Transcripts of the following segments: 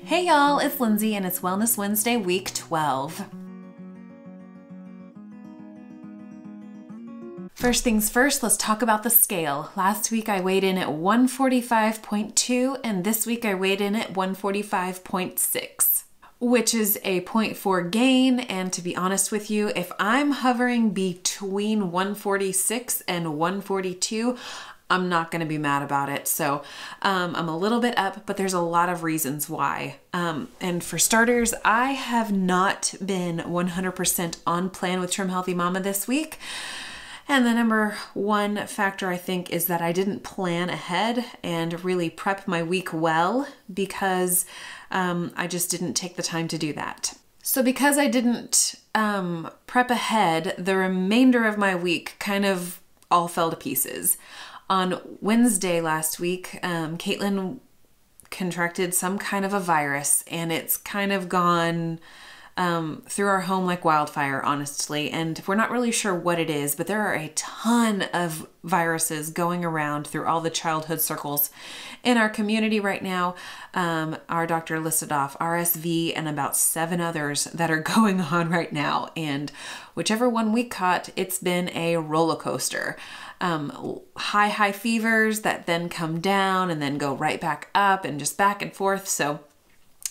Hey y'all, it's Lindsay and it's Wellness Wednesday, week 12. First things first, let's talk about the scale. Last week I weighed in at 145.2 and this week I weighed in at 145.6, which is a 0.4 gain. And to be honest with you, if I'm hovering between 146 and 142, I'm not going to be mad about it. So I'm a little bit up, but there's a lot of reasons why. And for starters, I have not been 100% on plan with Trim Healthy Mama this week. And the number one factor I think is that I didn't plan ahead and really prep my week well because I just didn't take the time to do that. So because I didn't prep ahead, the remainder of my week kind of all fell to pieces. On Wednesday last week, Caitlin contracted some kind of a virus and it's kind of gone through our home like wildfire, honestly. And we're not really sure what it is, but there are a ton of viruses going around through all the childhood circles in our community right now. Our doctor listed off RSV and about 7 others that are going on right now. And whichever one we caught, it's been a roller coaster. High fevers that then come down and then go right back up and just back and forth. So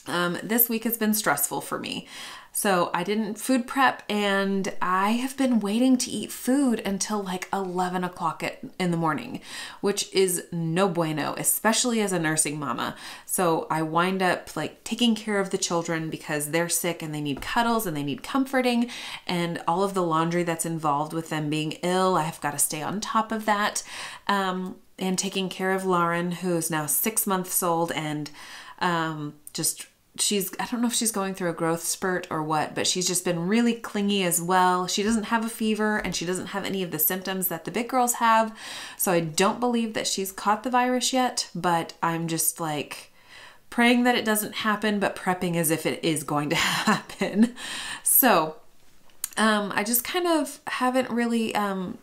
this week has been stressful for me. So I didn't food prep and I have been waiting to eat food until like 11 o'clock in the morning, which is no bueno, especially as a nursing mama. So I wind up like taking care of the children because they're sick and they need cuddles and they need comforting and all of the laundry that's involved with them being ill. I have got to stay on top of that. And taking care of Lauren, who's now 6 months old and I don't know if she's going through a growth spurt or what, but she's just been really clingy as well. She doesn't have a fever and she doesn't have any of the symptoms that the big girls have. So I don't believe that she's caught the virus yet, but I'm just like praying that it doesn't happen, but prepping as if it is going to happen. So I just kind of haven't really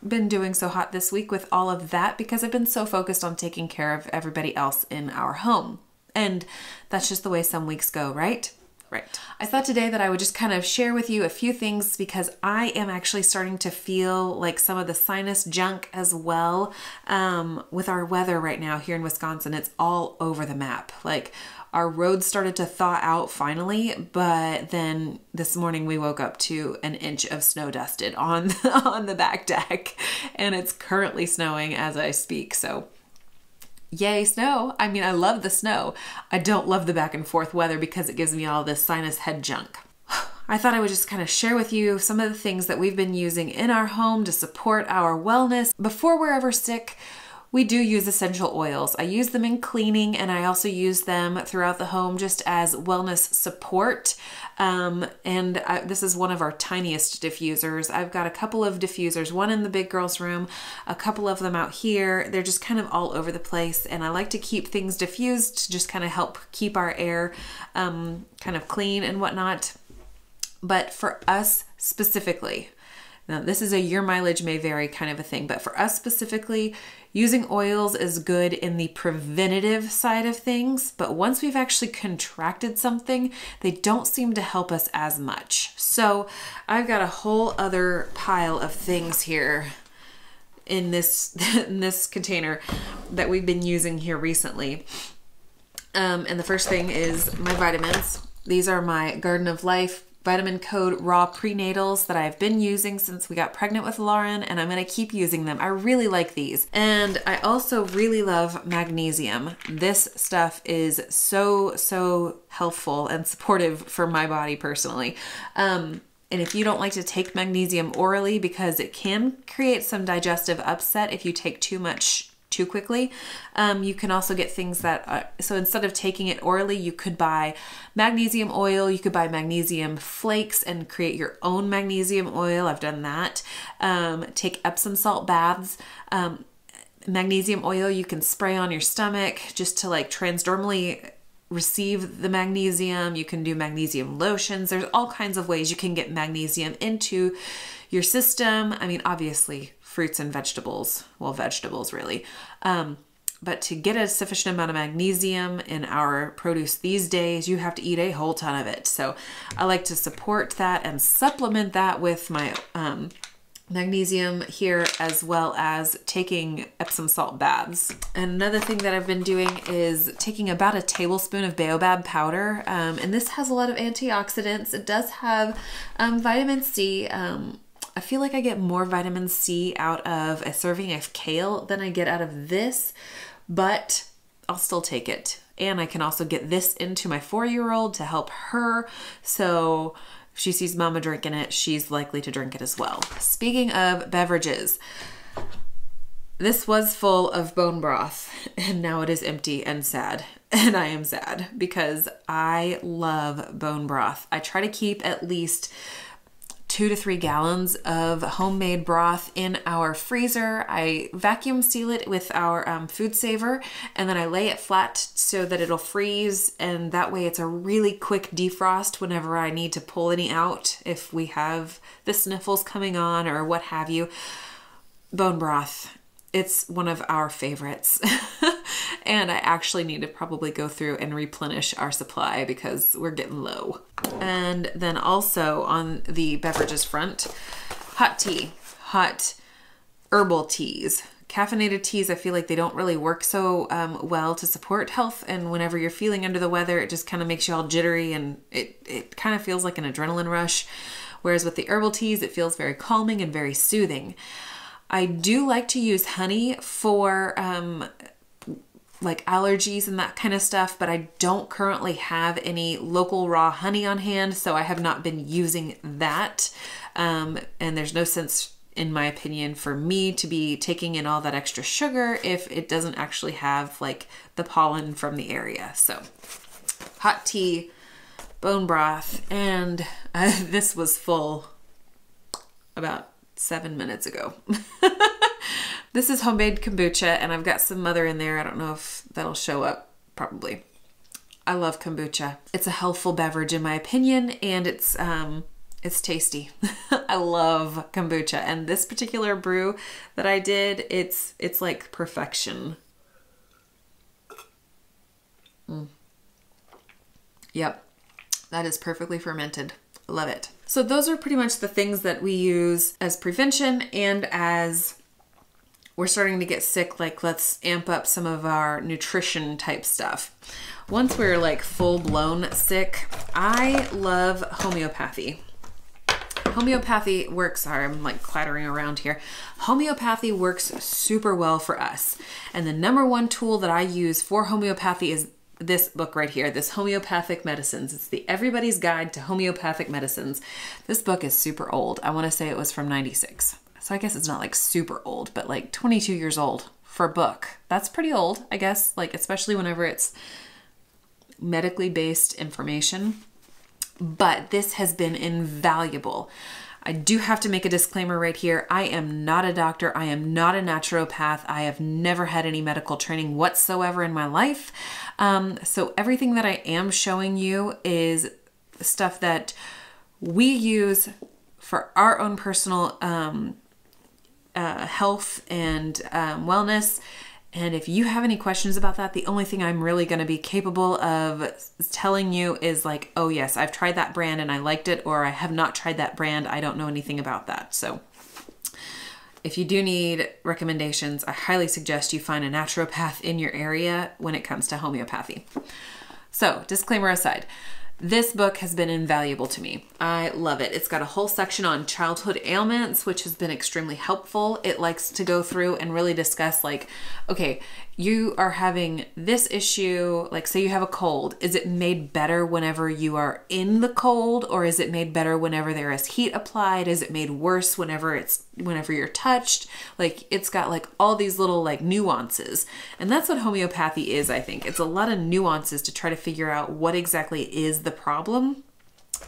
been doing so hot this week with all of that because I've been so focused on taking care of everybody else in our home. And that's just the way some weeks go, right? Right. I thought today that I would just kind of share with you a few things because I am actually starting to feel like some of the sinus junk as well with our weather right now here in Wisconsin. It's all over the map. Like our roads started to thaw out finally, but then this morning we woke up to an inch of snow dusted on the back deck and it's currently snowing as I speak. So yay, snow. I mean, I love the snow. I don't love the back and forth weather because it gives me all this sinus head junk. I thought I would just kind of share with you some of the things that we've been using in our home to support our wellness. Before we're ever sick, we do use essential oils. I use them in cleaning and I also use them throughout the home just as wellness support. This is one of our tiniest diffusers. I've got a couple of diffusers, one in the big girl's room, a couple of them out here. They're just kind of all over the place and I like to keep things diffused to just kind of help keep our air kind of clean and whatnot. But for us specifically, now this is a your mileage may vary kind of a thing, but for us specifically, using oils is good in the preventative side of things, but once we've actually contracted something, they don't seem to help us as much. So I've got a whole other pile of things here in this container that we've been using here recently. And the first thing is my vitamins. These are my Garden of Life Vitamin Code Raw Prenatals that I've been using since we got pregnant with Lauren, and I'm gonna keep using them. I really like these. And I also really love magnesium. This stuff is so helpful and supportive for my body personally. And if you don't like to take magnesium orally because it can create some digestive upset if you take too much too quickly. You can also get things that, so instead of taking it orally, you could buy magnesium oil, you could buy magnesium flakes and create your own magnesium oil. I've done that. Take Epsom salt baths. Magnesium oil you can spray on your stomach just to like transdermally receive the magnesium. You can do magnesium lotions. There's all kinds of ways you can get magnesium into your system. I mean, obviously fruits and vegetables, well, vegetables really. But to get a sufficient amount of magnesium in our produce these days, you have to eat a whole ton of it. So I like to support that and supplement that with my magnesium here, as well as taking Epsom salt baths. And another thing that I've been doing is taking about a tablespoon of baobab powder. And this has a lot of antioxidants. It does have vitamin C. I feel like I get more vitamin C out of a serving of kale than I get out of this, but I'll still take it. And I can also get this into my 4-year-old to help her. So if she sees mama drinking it, she's likely to drink it as well. Speaking of beverages, this was full of bone broth and now it is empty and sad. And I am sad because I love bone broth. I try to keep at least 2 to 3 gallons of homemade broth in our freezer. I vacuum seal it with our food saver, and then I lay it flat so that it'll freeze, and that way it's a really quick defrost whenever I need to pull any out, if we have the sniffles coming on or what have you. Bone broth, it's one of our favorites. And I actually need to probably go through and replenish our supply because we're getting low. And then also on the beverages front, hot tea, hot herbal teas. Caffeinated teas, I feel like they don't really work so well to support health. And whenever you're feeling under the weather, it just kind of makes you all jittery and it kind of feels like an adrenaline rush. Whereas with the herbal teas, it feels very calming and very soothing. I do like to use honey for like allergies and that kind of stuff, but I don't currently have any local raw honey on hand, so I have not been using that. And there's no sense, in my opinion, for me to be taking in all that extra sugar if it doesn't actually have like the pollen from the area. So hot tea, bone broth, and this was full about 7 minutes ago. This is homemade kombucha, and I've got some other in there. I don't know if that'll show up, probably. I love kombucha. It's a healthful beverage in my opinion, and it's tasty. I love kombucha, and this particular brew that I did, it's like perfection. Yep, that is perfectly fermented. Love it. So those are pretty much the things that we use as prevention, and as we're starting to get sick, like let's amp up some of our nutrition type stuff. Once we're like full blown sick, I love homeopathy. Homeopathy works, sorry, I'm like clattering around here. Homeopathy works super well for us. And the #1 tool that I use for homeopathy is this book right here, this Homeopathic Medicines. It's the Everybody's Guide to Homeopathic Medicines. This book is super old. I want to say it was from 96. So I guess it's not like super old, but like 22 years old for a book. That's pretty old, I guess, like especially whenever it's medically based information. But this has been invaluable. I do have to make a disclaimer right here. I am not a doctor. I am not a naturopath. I have never had any medical training whatsoever in my life. So everything that I am showing you is stuff that we use for our own personal health and wellness. And if you have any questions about that, the only thing I'm really going to be capable of telling you is like, oh yes, I've tried that brand and I liked it, or I have not tried that brand. I don't know anything about that. So if you do need recommendations, I highly suggest you find a naturopath in your area when it comes to homeopathy. So disclaimer aside, this book has been invaluable to me. I love it. It's got a whole section on childhood ailments, which has been extremely helpful. It likes to go through and really discuss like, okay, you are having this issue, like say you have a cold. Is it made better whenever you are in the cold, or is it made better whenever there is heat applied? Is it made worse whenever you're touched? Like it's got like all these little like nuances. And that's what homeopathy is, I think. It's a lot of nuances to try to figure out what exactly is the problem.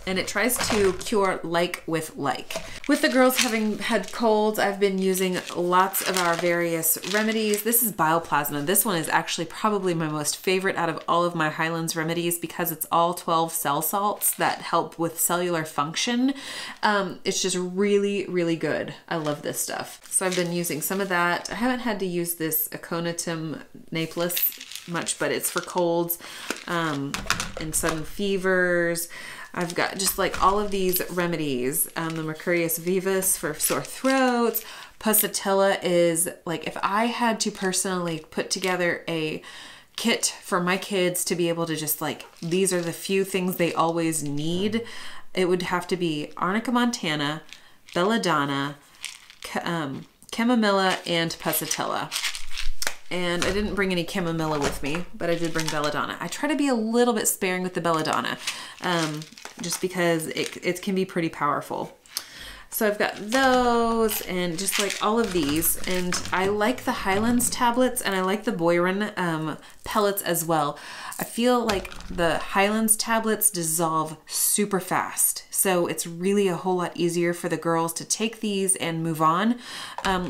and it tries to cure like with like. With the girls having had colds, I've been using lots of our various remedies. This is Bioplasma. This one is actually probably my most favorite out of all of my Highlands remedies because it's all 12 cell salts that help with cellular function. It's just really, really good. I love this stuff. So I've been using some of that. I haven't had to use this Aconitum naples much, but it's for colds and sudden fevers. I've got just like all of these remedies. The Mercurius Vivus for sore throats. Pusatilla is like, if I had to personally put together a kit for my kids to be able to just like, these are the few things they always need, it would have to be Arnica montana, belladonna, chamomilla, and Pusatilla. And I didn't bring any chamomilla with me, but I did bring belladonna. I try to be a little bit sparing with the belladonna, just because it can be pretty powerful. So I've got those and just like all of these. And I like the Highlands tablets and I like the Boyron pellets as well. I feel like the Highlands tablets dissolve super fast. So it's really a whole lot easier for the girls to take these and move on.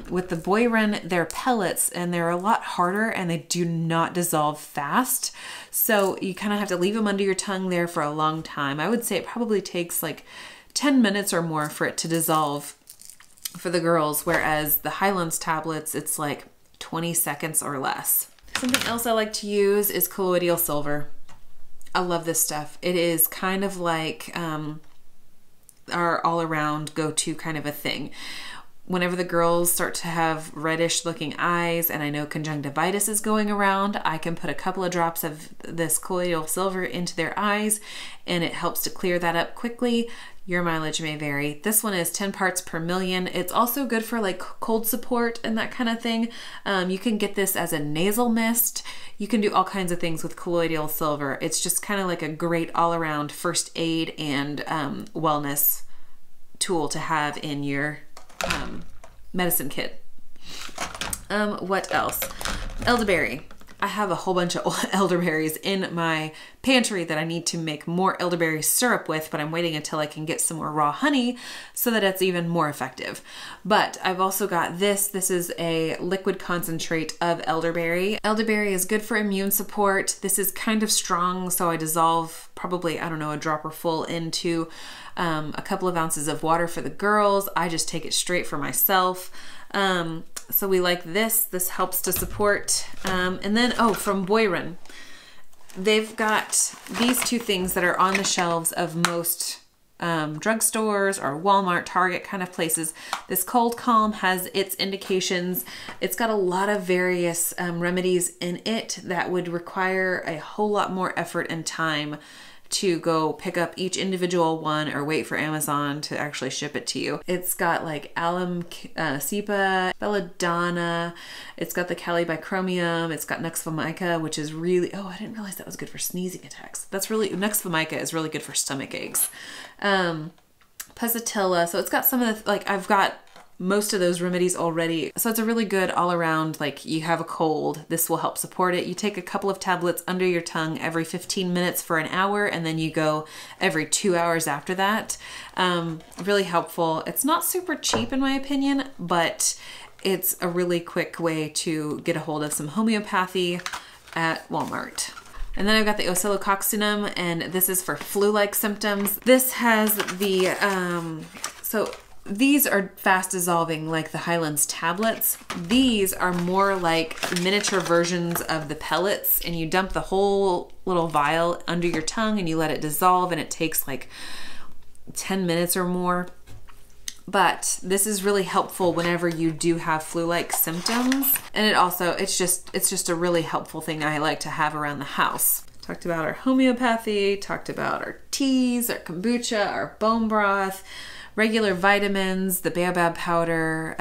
With the Boyron, they're pellets and they're a lot harder and they do not dissolve fast. So you kind of have to leave them under your tongue there for a long time. I would say it probably takes like 10 minutes or more for it to dissolve for the girls, whereas the Highlands tablets, it's like 20 seconds or less. Something else I like to use is colloidal silver. I love this stuff. It is kind of like our all-around go-to kind of a thing. Whenever the girls start to have reddish looking eyes and I know conjunctivitis is going around, I can put a couple of drops of this colloidal silver into their eyes and it helps to clear that up quickly. Your mileage may vary. This one is 10 parts per million. It's also good for like cold support and that kind of thing. You can get this as a nasal mist. You can do all kinds of things with colloidal silver. It's just kind of like a great all-around first aid and wellness tool to have in your medicine kit. What else? Elderberry. I have a whole bunch of elderberries in my pantry that I need to make more elderberry syrup with, but I'm waiting until I can get some more raw honey so that it's even more effective. But I've also got this. This is a liquid concentrate of elderberry. Elderberry is good for immune support. This is kind of strong, so I dissolve probably, I don't know, a dropper full into a couple of ounces of water for the girls. I just take it straight for myself. So we like this. This helps to support. And then, oh, from Boyron, they've got these two things that are on the shelves of most drugstores or Walmart, Target kind of places. This Cold Calm has its indications. It's got a lot of various remedies in it that would require a whole lot more effort and time to go pick up each individual one or wait for Amazon to actually ship it to you. It's got like alum, cepa, belladonna, it's got the calibicromium, it's got nux vomica, which is really, oh, I didn't realize that was good for sneezing attacks. That's really, nux vomica is really good for stomach aches. Pusatilla, so it's got some of the, like, I've got most of those remedies already. So it's a really good all around, like you have a cold, this will help support it. You take a couple of tablets under your tongue every 15 minutes for an hour, and then you go every 2 hours after that. Really helpful. It's not super cheap in my opinion, but it's a really quick way to get a hold of some homeopathy at Walmart. And then I've got the oscillococcinum, and this is for flu-like symptoms. This has the, so these are fast dissolving like the Highlands tablets. These are more like miniature versions of the pellets, and you dump the whole little vial under your tongue and you let it dissolve, and it takes like 10 minutes or more. But this is really helpful whenever you do have flu-like symptoms. And it also, it's just a really helpful thing I like to have around the house. Talked about our homeopathy, talked about our teas, our kombucha, our bone broth, regular vitamins, the baobab powder,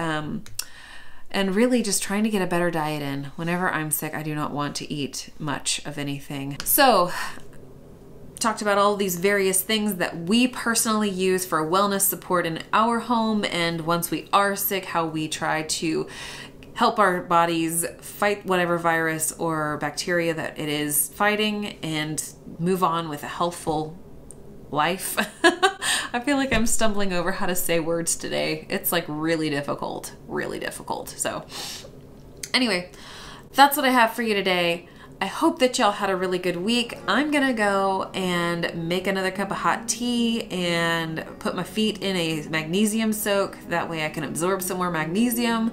and really just trying to get a better diet in. Whenever I'm sick, I do not want to eat much of anything. So, talked about all these various things that we personally use for wellness support in our home, and once we are sick, how we try to help our bodies fight whatever virus or bacteria that it is fighting and move on with a healthful life. I feel like I'm stumbling over how to say words today. It's like really difficult, really difficult. So anyway, that's what I have for you today. I hope that y'all had a really good week. I'm gonna go and make another cup of hot tea and put my feet in a magnesium soak. That way I can absorb some more magnesium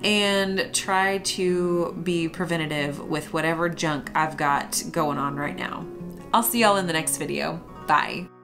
and try to be preventative with whatever junk I've got going on right now. I'll see y'all in the next video. Bye.